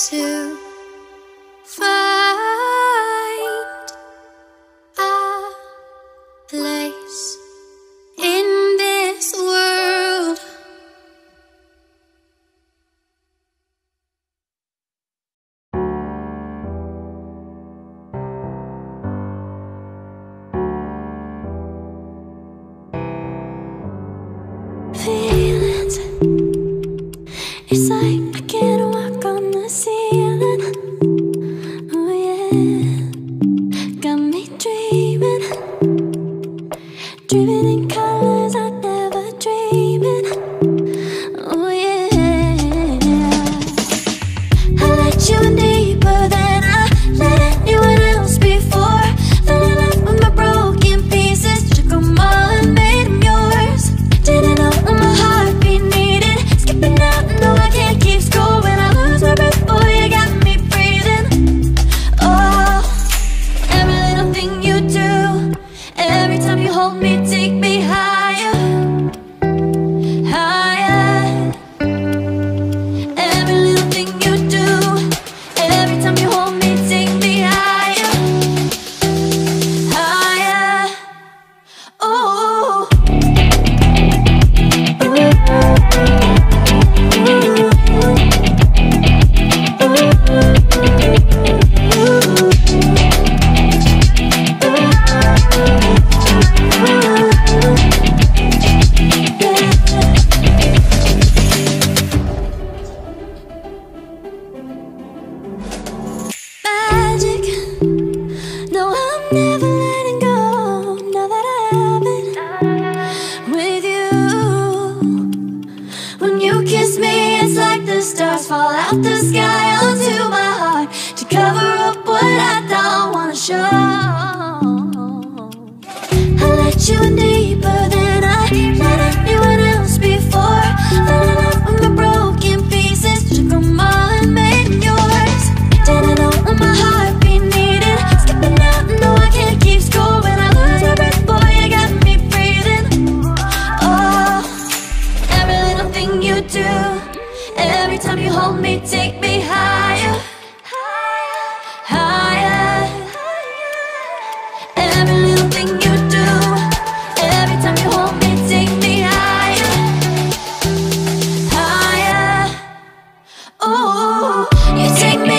to find a place in this world. Feelings, it's like I can't walk on the ceiling. Oh yeah, got me dreaming, dreaming in colors I never dreamed in. Oh yeah, I let you in deeper than I let anyone else before. Fell in love with my broken pieces, took them all and made them yours. Didn't know what my heartbeat needed, skipping out, no I can't keep score. When I lose my breath, boy, you got me breathing. Oh, every little thing you do, every time you hold me, take me higher, higher. Every little thing you do, every time you hold me, take me higher, higher. Oh, magic. No, I'm never letting go. Now that I have it with you. When you kiss me, it's like the stars fall out the sky onto my heart to cover up what I don't wanna show. I let you in deeper than I let anyone else before. Fell in love with my broken pieces, took them all and made them yours. Didn't know what my heartbeat needed, skipping out, no I can't keep score. When I lose my breath, boy, you got me breathing. Oh, every little thing you do, every time you hold me, take me higher, higher. Every little thing you do, every time you hold me, take me higher, higher. Oh, you take me